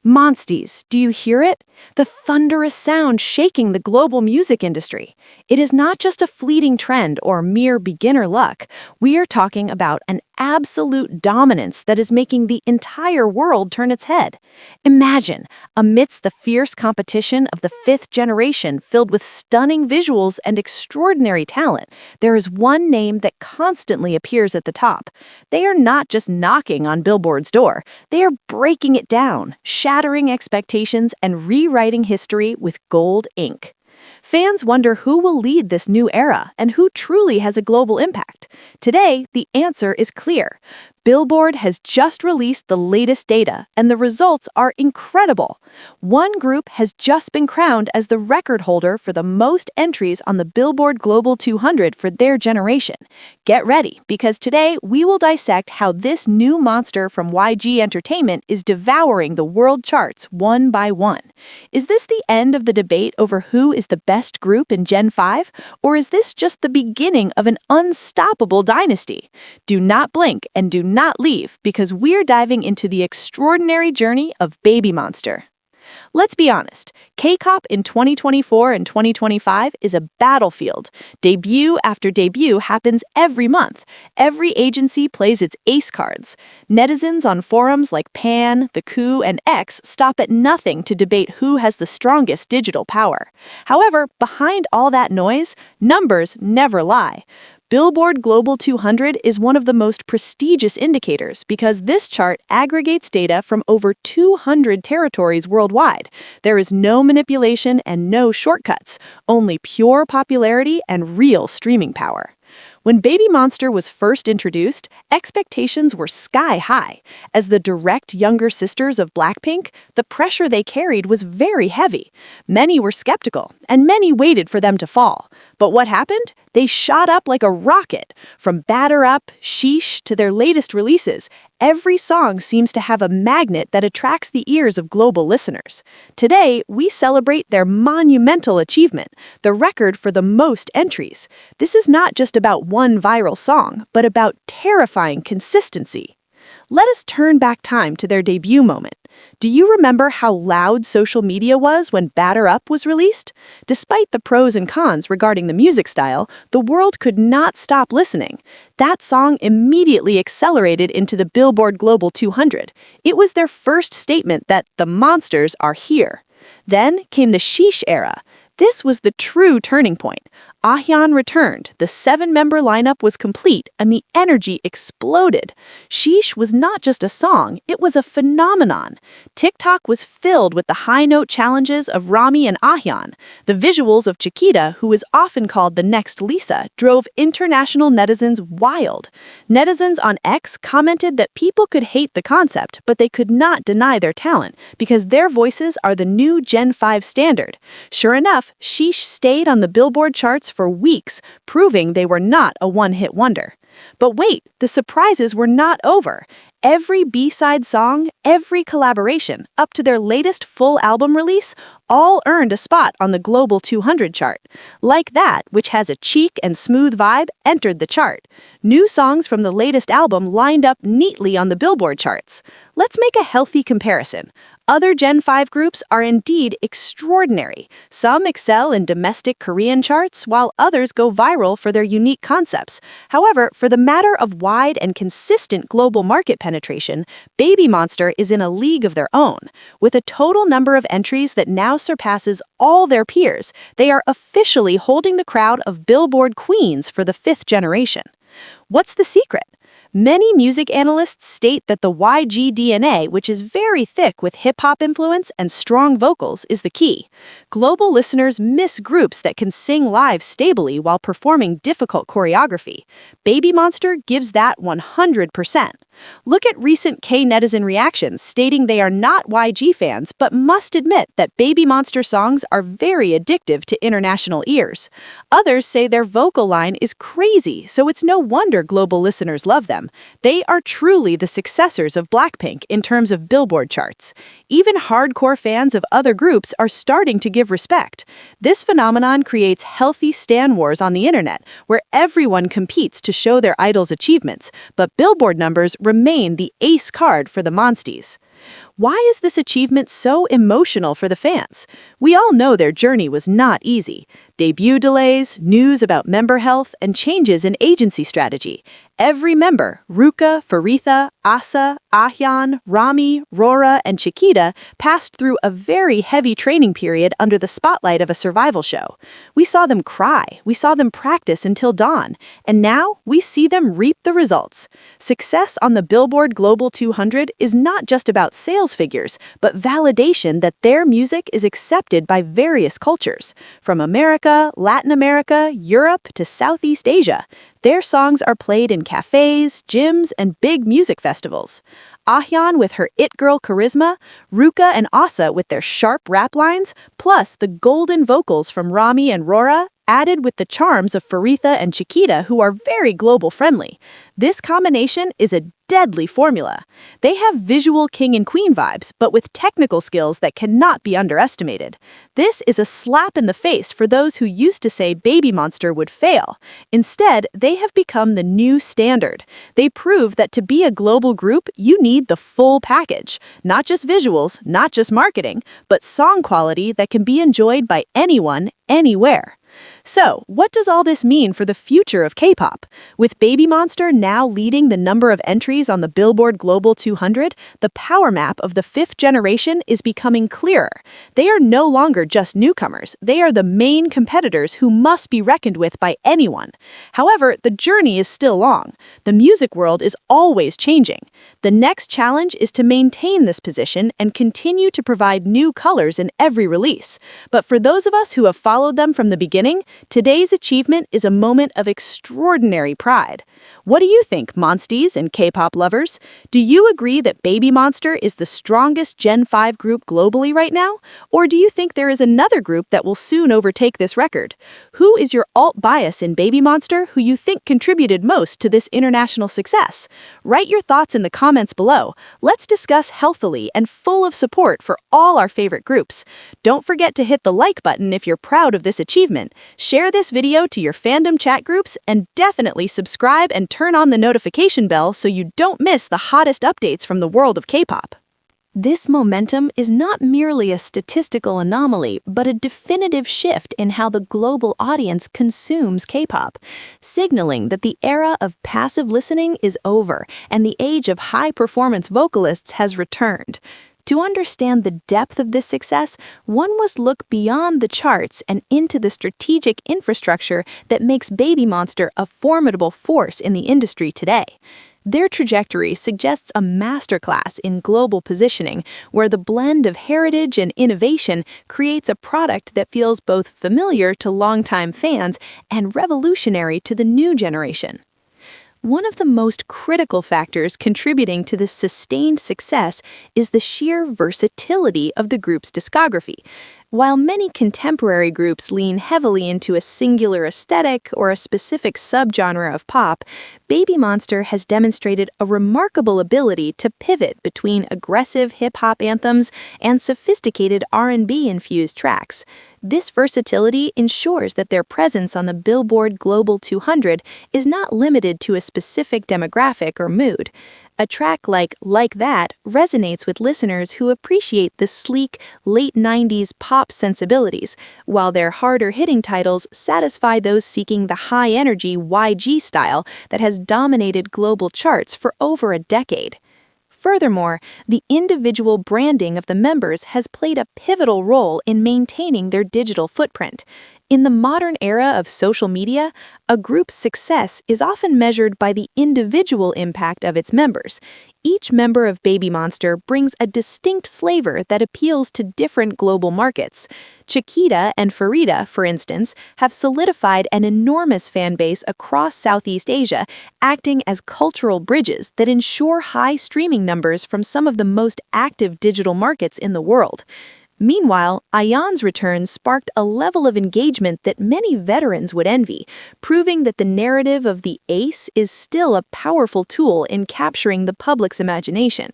Monsties, do you hear it? The thunderous sound shaking the global music industry. It is not just a fleeting trend or mere beginner luck. We are talking about an absolute dominance that is making the entire world turn its head. Imagine, amidst the fierce competition of the fifth generation filled with stunning visuals and extraordinary talent, there is one name that constantly appears at the top. They are not just knocking on Billboard's door, they are breaking it down, shattering expectations and rewriting history with gold ink. Fans wonder who will lead this new era and who truly has a global impact. Today, the answer is clear. Billboard has just released the latest data, and the results are incredible. One group has just been crowned as the record holder for the most entries on the Billboard Global 200 for their generation. Get ready, because today we will dissect how this new monster from YG Entertainment is devouring the world charts one by one. Is this the end of the debate over who is the best group in Gen 5, or is this just the beginning of an unstoppable dynasty? Do not blink and do not leave, because we're diving into the extraordinary journey of BABYMONSTER. Let's be honest, K-pop in 2024 and 2025 is a battlefield. Debut after debut happens every month. Every agency plays its ace cards. Netizens on forums like Pan, The Coup, and X stop at nothing to debate who has the strongest digital power. However, behind all that noise, numbers never lie. Billboard Global 200 is one of the most prestigious indicators because this chart aggregates data from over 200 territories worldwide. There is no manipulation and no shortcuts, only pure popularity and real streaming power. When BABYMONSTER was first introduced, expectations were sky high. As the direct younger sisters of Blackpink, the pressure they carried was very heavy. Many were skeptical, and many waited for them to fall. But what happened? They shot up like a rocket. From Batter Up, Sheesh to their latest releases, every song seems to have a magnet that attracts the ears of global listeners. Today, we celebrate their monumental achievement, the record for the most entries. This is not just about one viral song, but about terrifying consistency. Let us turn back time to their debut moment. Do you remember how loud social media was when Batter Up was released? Despite the pros and cons regarding the music style, the world could not stop listening. That song immediately accelerated into the Billboard Global 200. It was their first statement that the monsters are here. Then came the Sheesh era. This was the true turning point. Ahyeon returned, the 7-member lineup was complete, and the energy exploded. Sheesh was not just a song, it was a phenomenon. TikTok was filled with the high-note challenges of Rami and Ahyeon. The visuals of Chiquita, who is often called the next Lisa, drove international netizens wild. Netizens on X commented that people could hate the concept, but they could not deny their talent, because their voices are the new Gen 5 standard. Sure enough, Sheesh stayed on the Billboard charts for weeks, proving they were not a one-hit wonder. But wait, the surprises were not over. Every B-side song, every collaboration, up to their latest full album release, all earned a spot on the Global 200 chart. Like That, which has a chic and smooth vibe, entered the chart. New songs from the latest album lined up neatly on the Billboard charts. Let's make a healthy comparison. Other Gen 5 groups are indeed extraordinary. Some excel in domestic Korean charts, while others go viral for their unique concepts. However, for the matter of wide and consistent global market penetration, BABYMONSTER is in a league of their own. With a total number of entries that now surpasses all their peers, they are officially holding the crowd of Billboard queens for the 5th generation. What's the secret? Many music analysts state that the YG DNA, which is very thick with hip-hop influence and strong vocals, is the key. Global listeners miss groups that can sing live stably while performing difficult choreography. BABYMONSTER gives that 100%. Look at recent K-netizen reactions stating they are not YG fans but must admit that BABYMONSTER songs are very addictive to international ears. Others say their vocal line is crazy, so it's no wonder global listeners love them. They are truly the successors of Blackpink in terms of Billboard charts. Even hardcore fans of other groups are starting to give respect. This phenomenon creates healthy stan wars on the internet, where everyone competes to show their idols' achievements, but Billboard numbers remain the ace card for the Monsties. Why is this achievement so emotional for the fans? We all know their journey was not easy. Debut delays, news about member health, and changes in agency strategy. Every member, Ruka, Pharita, Ahyeon, Rami, Rora, and Chiquita, passed through a very heavy training period under the spotlight of a survival show. We saw them cry, we saw them practice until dawn, and now we see them reap the results. Success on the Billboard Global 200 is not just about sales figures, but validation that their music is accepted by various cultures, from America, Latin America, Europe, to Southeast Asia. Their songs are played in cafes, gyms, and big music festivals. Ahyeon with her it-girl charisma, Ruka and Asa with their sharp rap lines, plus the golden vocals from Rami and Rora, added with the charms of Pharita and Chiquita, who are very global friendly. This combination is a deadly formula. They have visual king and queen vibes, but with technical skills that cannot be underestimated. This is a slap in the face for those who used to say BABYMONSTER would fail. Instead, they have become the new standard. They prove that to be a global group, you need the full package. Not just visuals, not just marketing, but song quality that can be enjoyed by anyone, anywhere. So, what does all this mean for the future of K-pop? With BABYMONSTER now leading the number of entries on the Billboard Global 200, the power map of the fifth generation is becoming clearer. They are no longer just newcomers, they are the main competitors who must be reckoned with by anyone. However, the journey is still long. The music world is always changing. The next challenge is to maintain this position and continue to provide new colors in every release. But for those of us who have followed them from the beginning, today's achievement is a moment of extraordinary pride. What do you think, Monsties and K-pop lovers? Do you agree that BABYMONSTER is the strongest Gen 5 group globally right now? Or do you think there is another group that will soon overtake this record? Who is your alt bias in BABYMONSTER who you think contributed most to this international success? Write your thoughts in the comments below. Let's discuss healthily and full of support for all our favorite groups. Don't forget to hit the like button if you're proud of this achievement. Share this video to your fandom chat groups, and definitely subscribe and turn on the notification bell so you don't miss the hottest updates from the world of K-pop. This momentum is not merely a statistical anomaly, but a definitive shift in how the global audience consumes K-pop, signaling that the era of passive listening is over and the age of high-performance vocalists has returned. To understand the depth of this success, one must look beyond the charts and into the strategic infrastructure that makes BABYMONSTER a formidable force in the industry today. Their trajectory suggests a masterclass in global positioning, where the blend of heritage and innovation creates a product that feels both familiar to longtime fans and revolutionary to the new generation. One of the most critical factors contributing to this sustained success is the sheer versatility of the group's discography. While many contemporary groups lean heavily into a singular aesthetic or a specific subgenre of pop, BABYMONSTER has demonstrated a remarkable ability to pivot between aggressive hip-hop anthems and sophisticated R&B-infused tracks. This versatility ensures that their presence on the Billboard Global 200 is not limited to a specific demographic or mood. A track like That resonates with listeners who appreciate the sleek, late 90s pop sensibilities, while their harder-hitting titles satisfy those seeking the high-energy YG style that has dominated global charts for over a decade. Furthermore, the individual branding of the members has played a pivotal role in maintaining their digital footprint. In the modern era of social media, a group's success is often measured by the individual impact of its members. Each member of BABYMONSTER brings a distinct flavor that appeals to different global markets. Chiquita and Pharita, for instance, have solidified an enormous fan base across Southeast Asia, acting as cultural bridges that ensure high streaming numbers from some of the most active digital markets in the world. Meanwhile, Ahyeon's return sparked a level of engagement that many veterans would envy, proving that the narrative of the ace is still a powerful tool in capturing the public's imagination.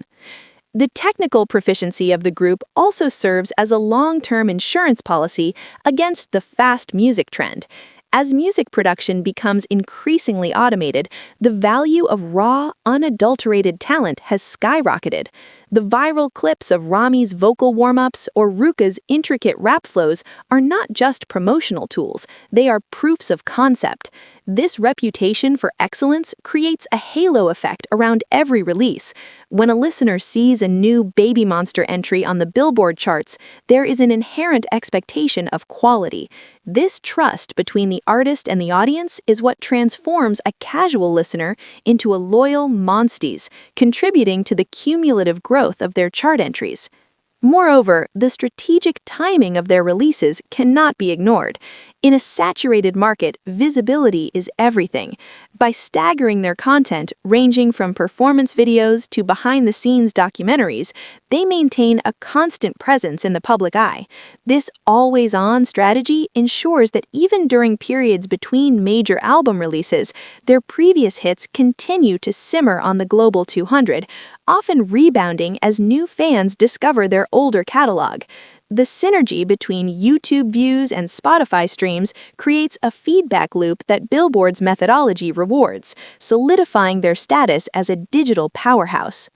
The technical proficiency of the group also serves as a long-term insurance policy against the fast music trend. As music production becomes increasingly automated, the value of raw, unadulterated talent has skyrocketed. The viral clips of Rami's vocal warm-ups or Ruka's intricate rap flows are not just promotional tools, they are proofs of concept. This reputation for excellence creates a halo effect around every release. When a listener sees a new BABYMONSTER entry on the Billboard charts, there is an inherent expectation of quality. This trust between the artist and the audience is what transforms a casual listener into a loyal monsties, contributing to the cumulative growth of their chart entries. Moreover, the strategic timing of their releases cannot be ignored. In a saturated market, visibility is everything. By staggering their content, ranging from performance videos to behind-the-scenes documentaries, they maintain a constant presence in the public eye. This always-on strategy ensures that even during periods between major album releases, their previous hits continue to simmer on the Global 200, often rebounding as new fans discover their older catalog. The synergy between YouTube views and Spotify streams creates a feedback loop that Billboard's methodology rewards, solidifying their status as a digital powerhouse.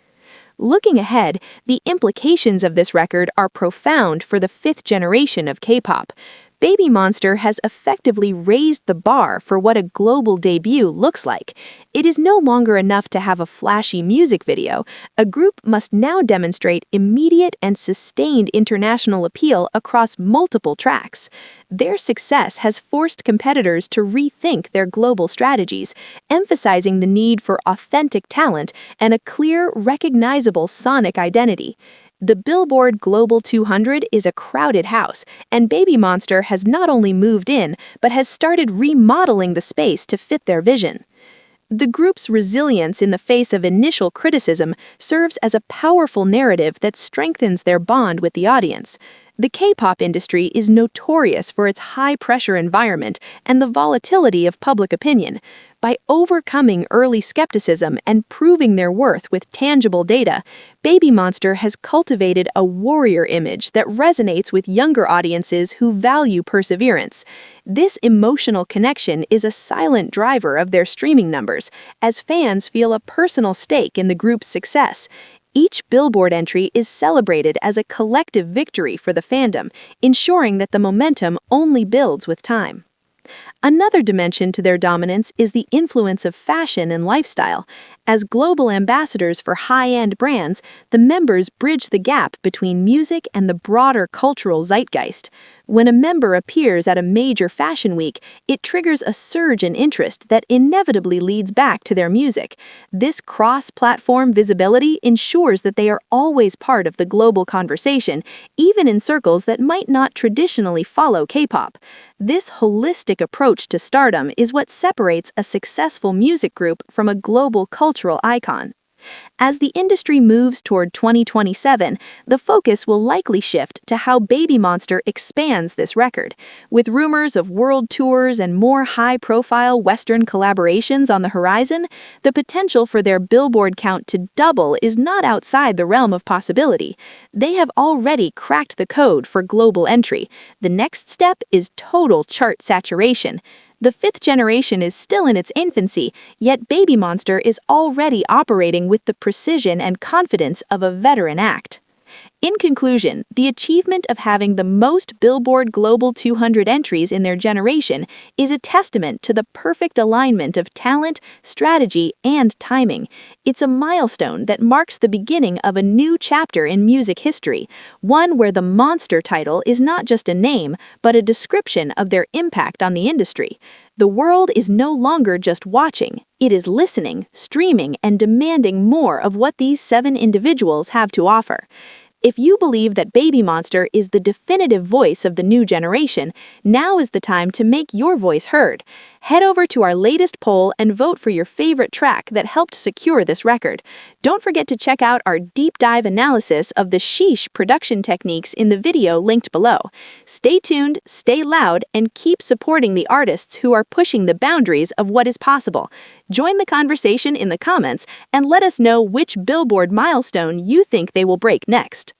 Looking ahead, the implications of this record are profound for the fifth generation of K-pop. BABYMONSTER has effectively raised the bar for what a global debut looks like. It is no longer enough to have a flashy music video. A group must now demonstrate immediate and sustained international appeal across multiple tracks. Their success has forced competitors to rethink their global strategies, emphasizing the need for authentic talent and a clear, recognizable sonic identity. The Billboard Global 200 is a crowded house, and BABYMONSTER has not only moved in, but has started remodeling the space to fit their vision. The group's resilience in the face of initial criticism serves as a powerful narrative that strengthens their bond with the audience. The K-pop industry is notorious for its high-pressure environment and the volatility of public opinion. By overcoming early skepticism and proving their worth with tangible data, BABYMONSTER has cultivated a warrior image that resonates with younger audiences who value perseverance. This emotional connection is a silent driver of their streaming numbers, as fans feel a personal stake in the group's success. Each Billboard entry is celebrated as a collective victory for the fandom, ensuring that the momentum only builds with time. Another dimension to their dominance is the influence of fashion and lifestyle. As global ambassadors for high-end brands, the members bridge the gap between music and the broader cultural zeitgeist. When a member appears at a major fashion week, it triggers a surge in interest that inevitably leads back to their music. This cross-platform visibility ensures that they are always part of the global conversation, even in circles that might not traditionally follow K-pop. This holistic approach to stardom is what separates a successful music group from a global cultural icon. As the industry moves toward 2027, the focus will likely shift to how BABYMONSTER expands this record. With rumors of world tours and more high-profile Western collaborations on the horizon, the potential for their Billboard count to double is not outside the realm of possibility. They have already cracked the code for global entry. The next step is total chart saturation. The fifth generation is still in its infancy, yet BABYMONSTER is already operating with the precision and confidence of a veteran act. In conclusion, the achievement of having the most Billboard Global 200 entries in their generation is a testament to the perfect alignment of talent, strategy, and timing. It's a milestone that marks the beginning of a new chapter in music history, one where the Monster title is not just a name, but a description of their impact on the industry. The world is no longer just watching, it is listening, streaming, and demanding more of what these 7 individuals have to offer. If you believe that BABYMONSTER is the definitive voice of the new generation, now is the time to make your voice heard. Head over to our latest poll and vote for your favorite track that helped secure this record. Don't forget to check out our deep dive analysis of the Sheesh production techniques in the video linked below. Stay tuned, stay loud, and keep supporting the artists who are pushing the boundaries of what is possible. Join the conversation in the comments and let us know which Billboard milestone you think they will break next.